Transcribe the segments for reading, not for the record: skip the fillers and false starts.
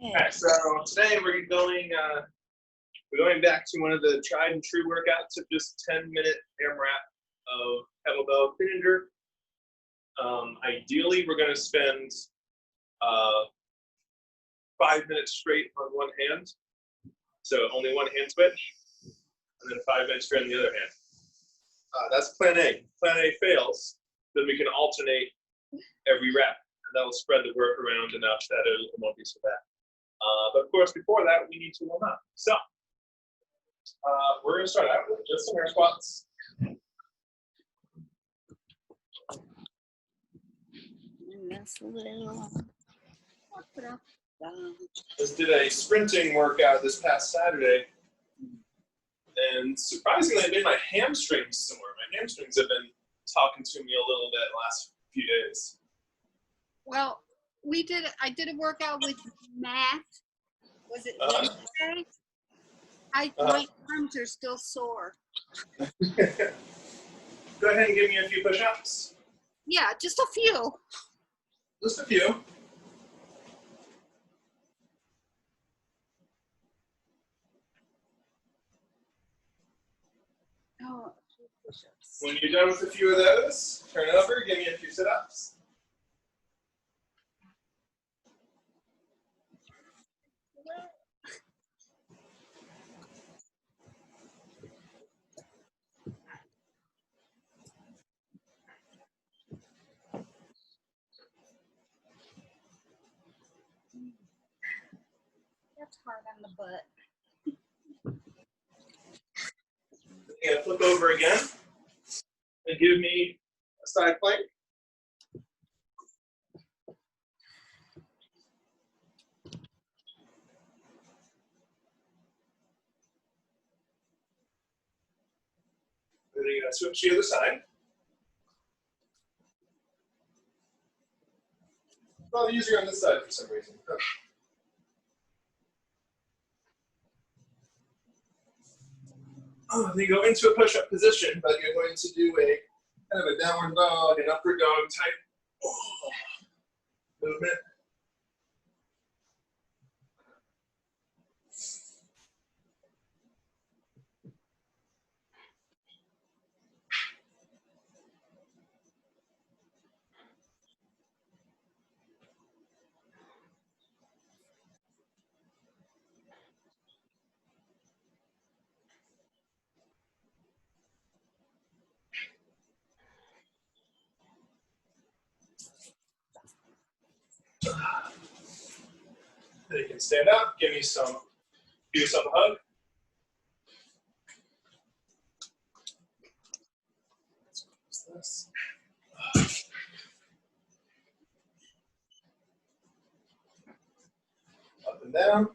Alright, so today we're going back to one of the tried and true workouts of just 10-minute AMRAP of kettlebell clean and jerk. Ideally, we're going to spend 5 minutes straight on one hand, so only one hand switch, and then 5 minutes straight on the other hand. That's plan A. If plan A fails, then we can alternate every rep, and that will spread the work around enough that it won't be so bad. But of course, before that, we need to warm up. So we're going to start out with just some air squats. Just did a sprinting workout this past Saturday, and surprisingly, it made my hamstrings sore. My hamstrings have been talking to me a little bit the last few days. Well, I did a workout with Matt. Was it Wednesday? My arms are still sore. Go ahead and give me a few push-ups. Yeah, just a few. Just a few. Oh, a few push-ups. When you're done with a few of those, turn over, give me a few sit-ups. That's hard on the butt. And flip over again and give me a side plank. Then you're going to switch to the other side. Probably easier on this side for some reason. Then you go into a push-up position, but you're going to do a kind of a downward dog, an upward dog type movement. Then you can stand up, give yourself a hug. This. Up and down.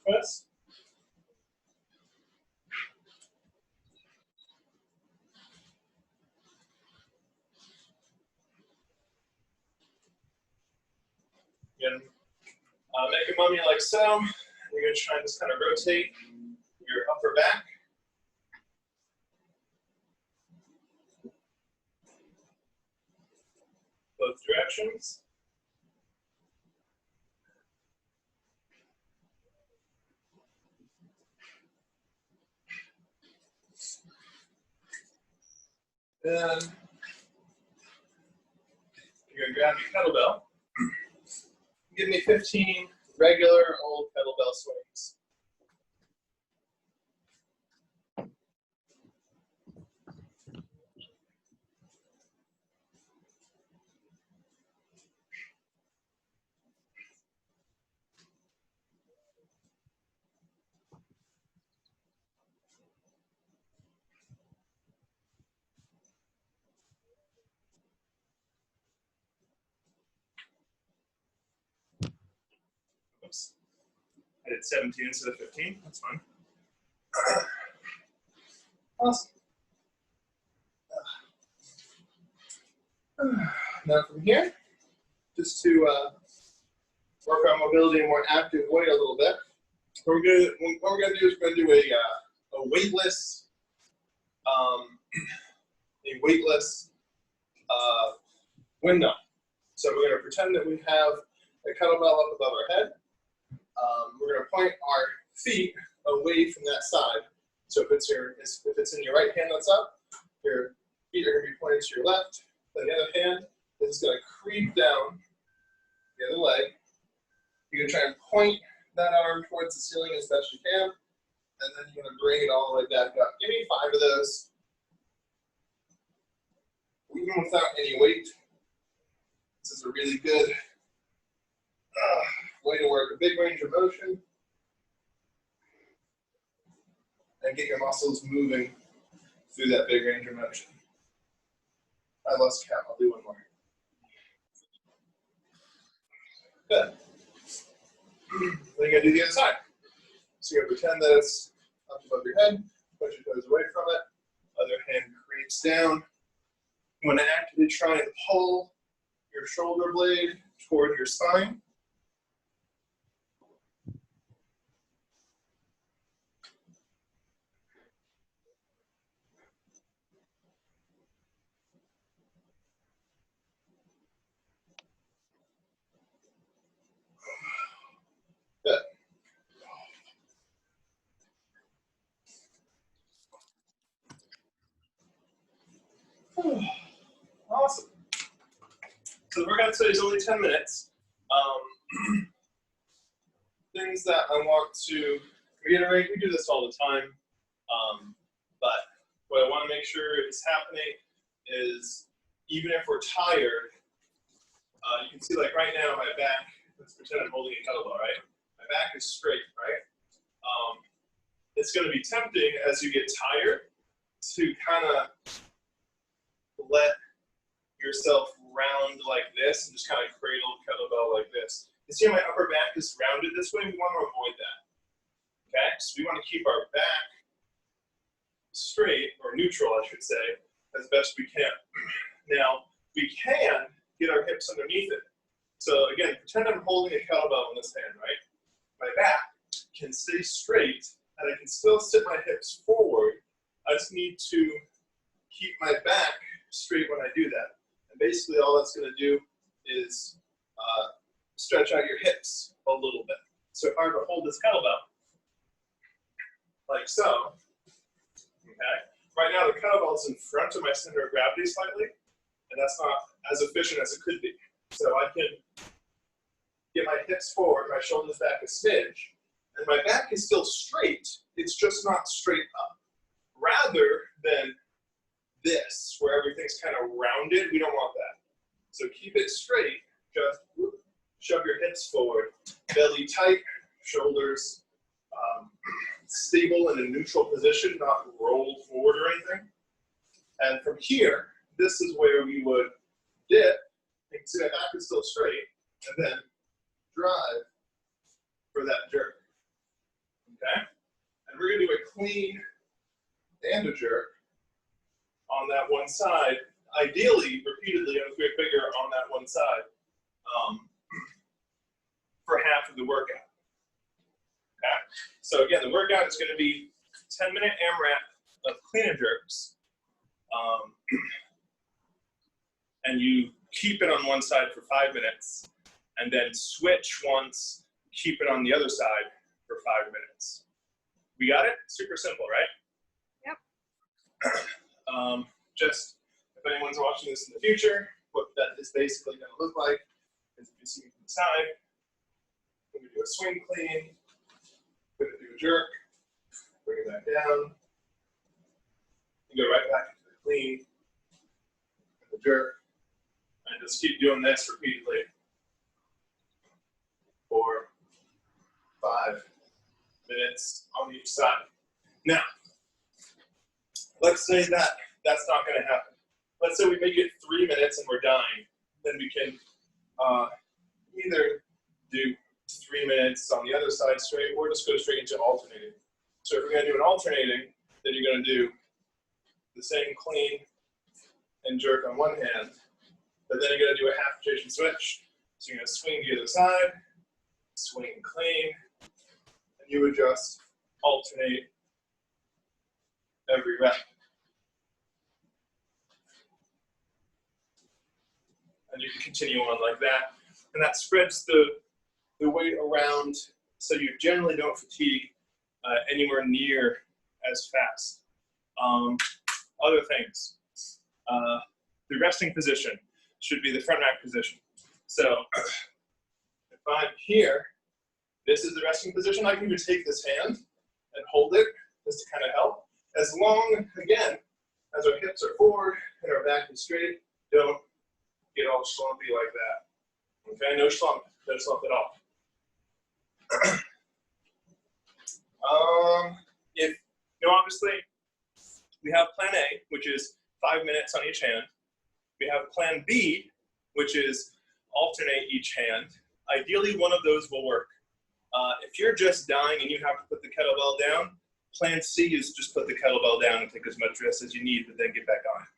Press. Again, make a mummy like so. And you're going to try and just kind of rotate your upper back. Both directions. Then you're going to grab your kettlebell. Give me 15 regular old kettlebell swings. Oops. I did 17 instead of 15. That's fine. Awesome. Now from here, just to work our mobility in a more active way a little bit, what we're going to do is we're going to do a weightless a weightless windmill. So we're going to pretend that we have a kettlebell up above our head. We're going to point our feet away from that side. So if it's in your right hand that's up, your feet are going to be pointed to your left. Then the other hand is going to creep down the other leg. You're going to try and point that arm towards the ceiling as best you can. And then you're going to bring it all the way back up. Give me 5 of those. Even without any weight. This is a really good way to work a big range of motion and get your muscles moving through that big range of motion. I lost count. I'll do one more. Good. Then you're going to do the other side. So you're going to pretend that it's up above your head, push your toes away from it, other hand creeps down. You want to actively try and pull your shoulder blade toward your spine. Good. Awesome. So the workout today is only 10 minutes. Things that I want to reiterate, we do this all the time, but what I want to make sure is happening is even if we're tired, you can see like right now my back, let's pretend I'm holding a kettlebell, right? My back is straight, right? It's going to be tempting as you get tired to kind of let yourself round like this and just kind of cradle the kettlebell like this. You see how my upper back is rounded this way? We want to avoid that. Okay, so we want to keep our back straight, or neutral, I should say, as best we can. Now, we can get our hips underneath it. So again, pretend I'm holding a kettlebell in this hand, right? My back can stay straight, and I can still sit my hips forward. I just need to keep my back straight when I do that. And basically all that's going to do is stretch out your hips a little bit. So if I were to hold this kettlebell, like so, okay? Right now the kettlebell is in front of my center of gravity slightly, and that's not as efficient as it could be. So I can get my hips forward, my shoulders back a smidge, and my back is still straight, it's just not straight up. Rather than this, where everything's kind of rounded, we don't want that. So keep it straight, just whoop, shove your hips forward, belly tight, shoulders stable in a neutral position, not rolled forward or anything. And from here, this is where we would dip. You can see my back is still straight, and then drive for that jerk. Okay? And we're going to do a clean and a jerk on that one side, ideally, repeatedly, if we're bigger on that one side, for half of the workout. Okay? So again, the workout is going to be 10-minute AMRAP of clean and jerks. And you keep it on one side for 5 minutes, and then switch once, keep it on the other side for 5 minutes. We got it? Super simple, right? Yep. Just if anyone's watching this in the future, what that is basically going to look like is if you see me from the side, we're going to do a swing clean, we're going to do a jerk, bring it back down, and go right back into the clean, and the jerk, and just keep doing this repeatedly for 5 minutes on each side. Now, let's say that that's not going to happen. Let's say we make it 3 minutes and we're dying. Then we can either do 3 minutes on the other side straight, or just go straight into alternating. So if we're going to do an alternating, then you're going to do the same clean and jerk on one hand, but then you're going to do a half rotation switch. So you're going to swing to the other side, swing clean, and you would just alternate every rep. you can continue on like that. And that spreads the weight around so you generally don't fatigue anywhere near as fast. Other things. The resting position should be the front rack position. So if I'm here, this is the resting position. I can even take this hand and hold it just to kind of help. As long, again, as our hips are forward and our back is straight, don't get all slumpy like that. Okay, no slump at all. Obviously, we have plan A, which is 5 minutes on each hand. We have plan B, which is alternate each hand. Ideally, one of those will work. If you're just dying and you have to put the kettlebell down, plan C is just put the kettlebell down and take as much rest as you need, but then get back on it.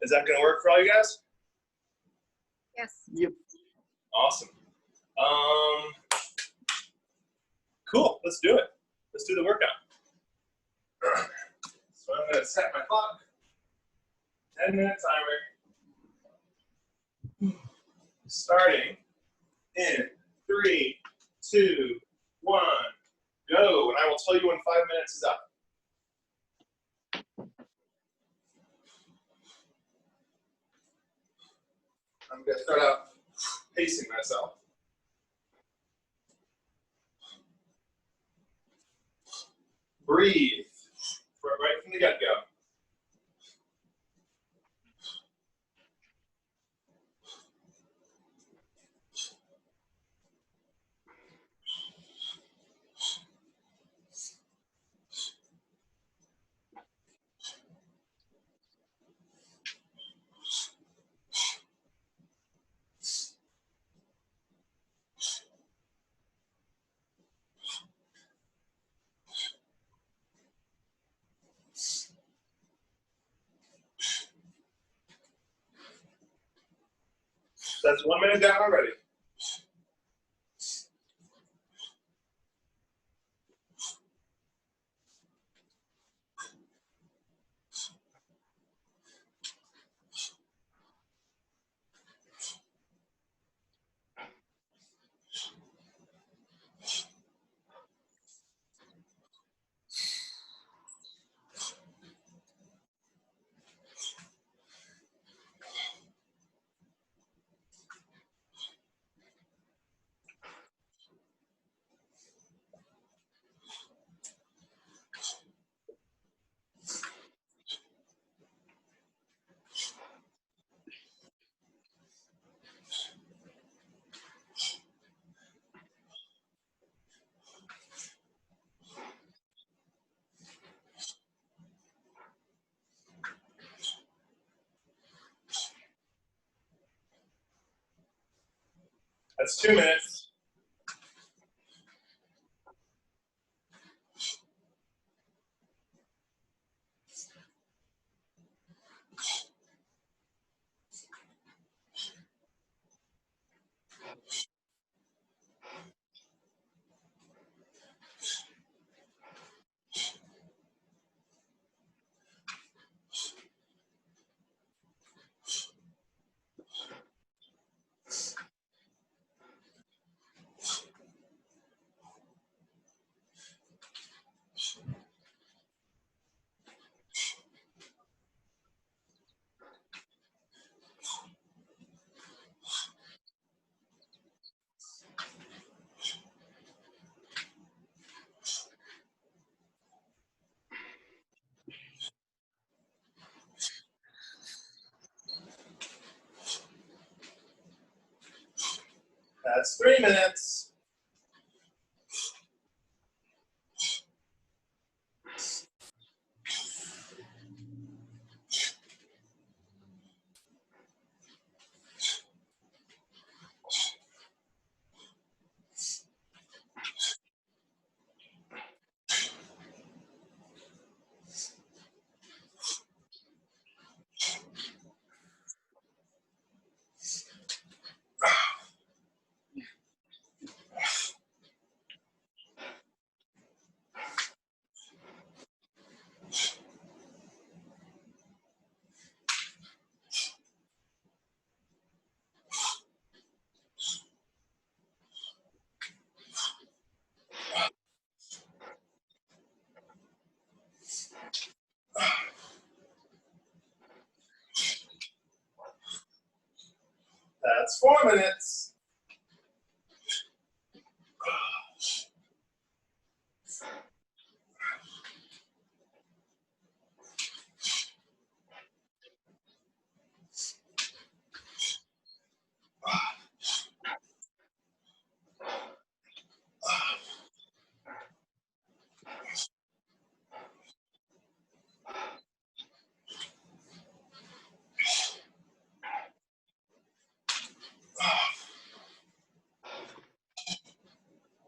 Is that going to work for all you guys? Yes. Yep. Awesome. Cool. Let's do it. Let's do the workout. So I'm going to set my clock. 10-minute timer. Starting in 3, 2, 1, go. And I will tell you when 5 minutes is up. I'm going to start out pacing myself. Breathe right from the get-go. That's 1 minute down already. That's 2 minutes. That's 3 minutes. That's 4 minutes.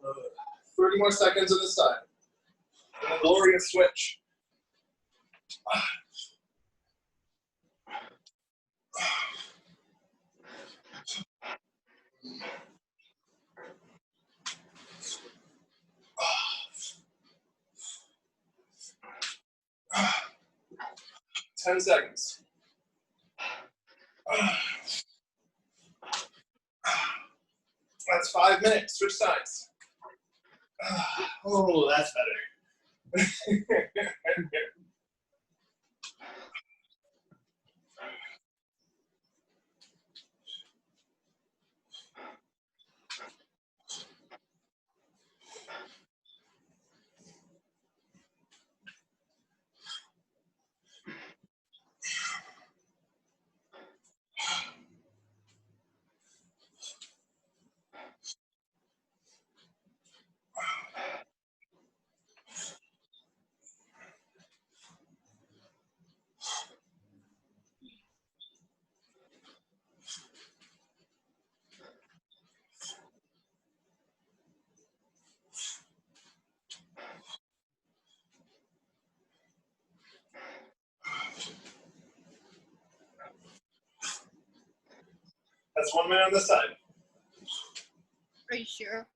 Uh, 30 more seconds on this side. And a glorious switch. 10 seconds. That's 5 minutes. Switch sides. Oh, that's better. That's 1 minute on this side. Are you sure?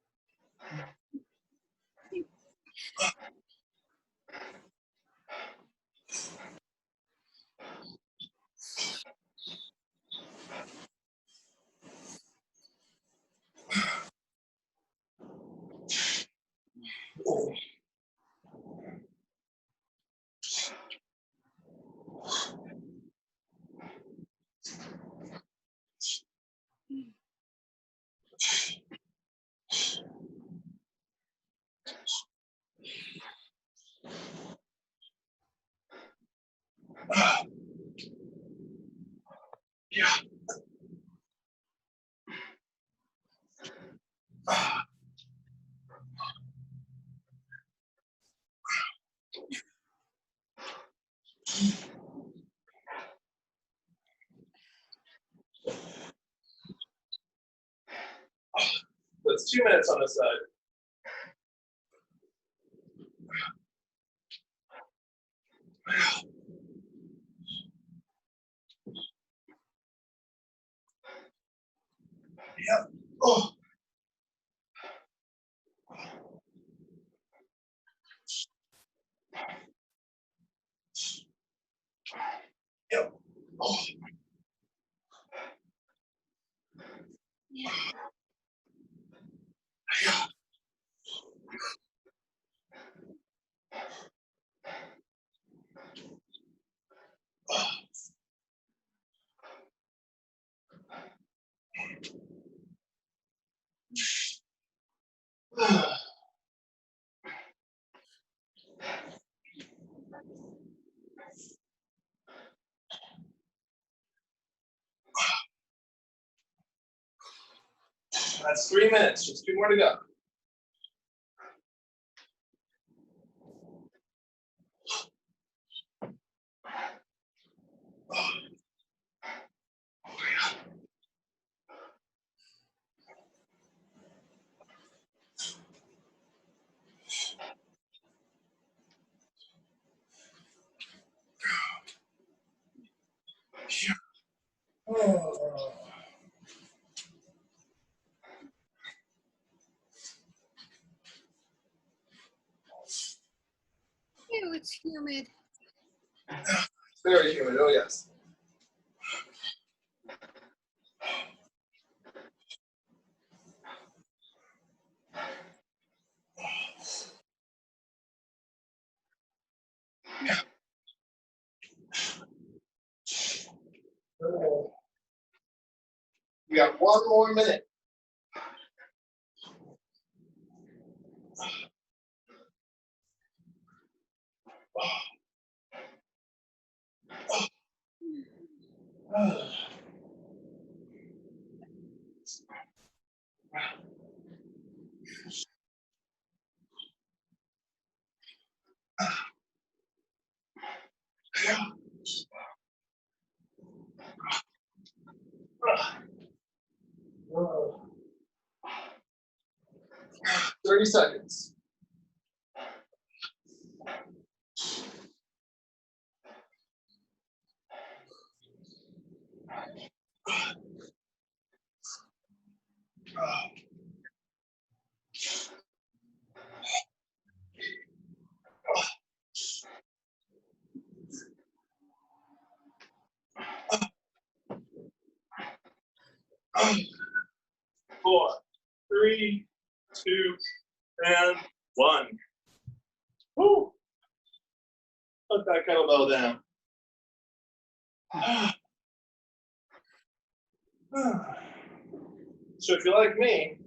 Yeah. That's 2 minutes on this side. Yep. Oh. Yep. Oh. Yeah. Yeah. That's 3 minutes. Just 2 more to go. Oh. Ew, it's humid. Very humid. Oh, yes. We got one more minute. Whoa. 30 seconds. Four, three, two, and one. Woo! Put that kettlebell down. So if you're like me,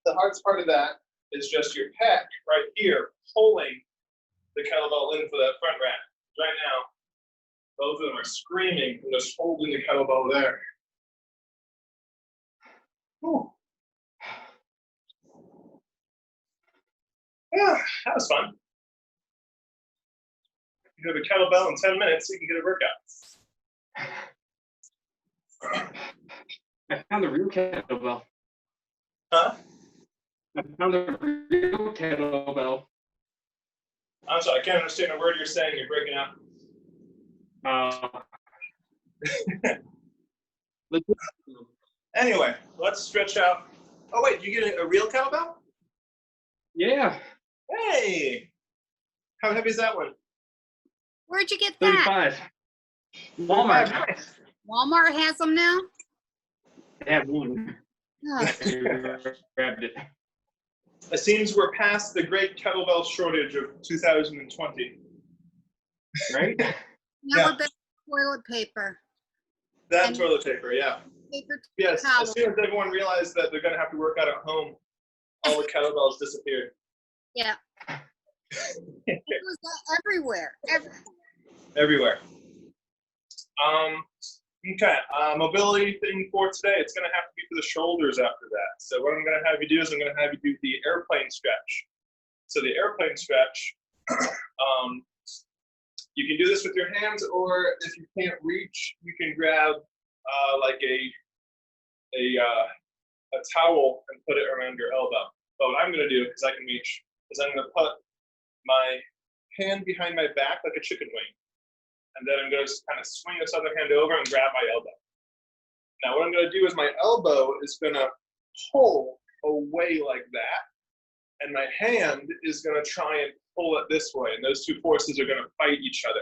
the hardest part of that is just your pec right here pulling the kettlebell in for that front rack. Right now, both of them are screaming and just holding the kettlebell there. Whew. Yeah, that was fun. You have a kettlebell in 10 minutes, you can get a workout. I found the real kettlebell. Huh? I found the real kettlebell. I'm sorry, I can't understand a word you're saying. You're breaking up. Anyway, let's stretch out. Oh, wait, you get a real kettlebell? Yeah. Hey! How heavy is that one? Where'd you get that? 35. Walmart. Nice. Walmart has them now? They have one. Oh, Grabbed it. It seems we're past the great kettlebell shortage of 2020. Right? never been toilet paper. That And- toilet paper, yeah. Paper Yes, towel. as soon as everyone realized that they're going to have to work out at home, all the kettlebells disappeared. Yeah. It was everywhere. Everywhere. Okay, mobility thing for today, it's going to have to be for the shoulders after that. So what I'm going to have you do is I'm going to have you do the airplane stretch. So the airplane stretch, you can do this with your hands, or if you can't reach, you can grab like a towel and put it around your elbow. But what I'm going to do, because I can reach, is I'm going to put my hand behind my back like a chicken wing. And then I'm going to kind of swing this other hand over and grab my elbow. Now what I'm going to do is my elbow is going to pull away like that. And my hand is going to try and pull it this way. And those two forces are going to fight each other.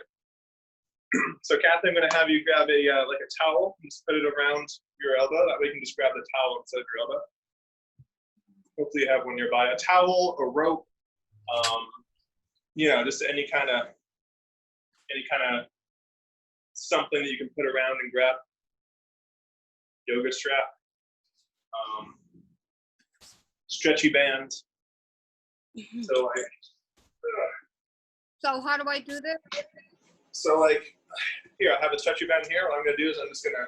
So Kathy, I'm going to have you grab a like a towel and just put it around your elbow. That way you can just grab the towel instead of your elbow. Hopefully you have one nearby. A towel, a rope, you know, just any kind of something that you can put around and grab. Yoga strap, stretchy band. So like, So how do I do this? so like, here I have a stretchy band here. What I'm gonna do is I'm just gonna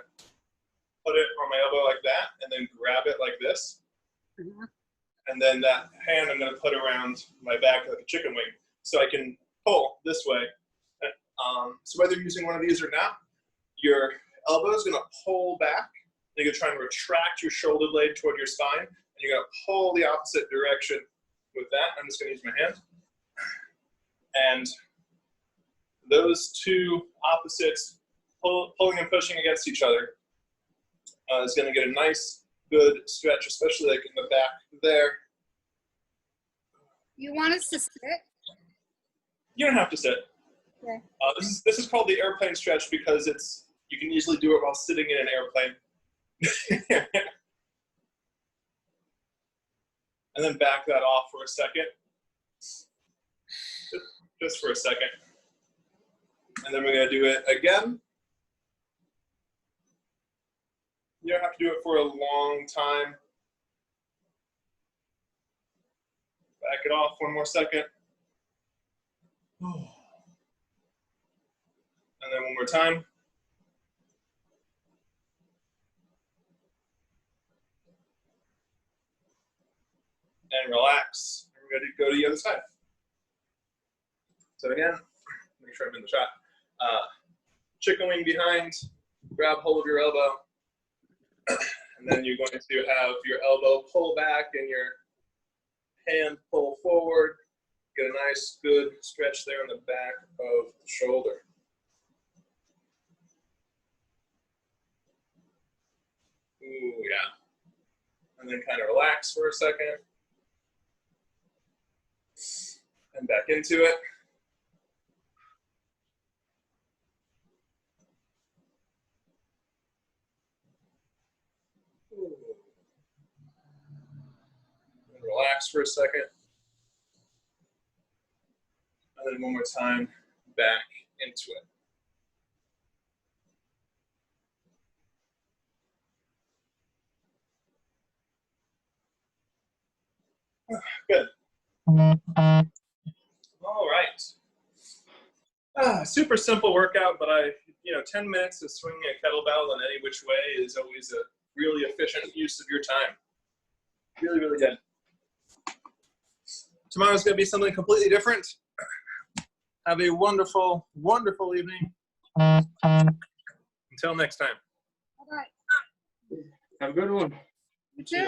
put it on my elbow like that, and then grab it like this. Mhm. And then that hand I'm going to put around my back like a chicken wing, so I can pull this way. So whether you're using one of these or not, your elbow is going to pull back. You're going to try and retract your shoulder blade toward your spine, and you're going to pull the opposite direction with that. I'm just going to use my hand. And those two opposites pulling and pushing against each other is going to get a nice, good stretch, especially like in the back there. You want us to sit? You don't have to sit. Okay. This is called the airplane stretch because you can easily do it while sitting in an airplane. And then back that off for a second. Just for a second. And then we're going to do it again. You don't have to do it for a long time. Back it off one more second. And then one more time. And relax. We're going to go to the other side. So again, make sure I'm in the shot. Chicken wing behind, grab hold of your elbow. And then you're going to have your elbow pull back and your hand pull forward. Get a nice, good stretch there in the back of the shoulder. Ooh, yeah. And then kind of relax for a second. And back into it. Ooh. And relax for a second. And then one more time, back into it. Good. All right. Super simple workout, but 10 minutes of swinging a kettlebell in any which way is always a really efficient use of your time. Really, really good. Tomorrow's going to be something completely different. Have a wonderful, wonderful evening. Until next time. All right. Have a good one. You too.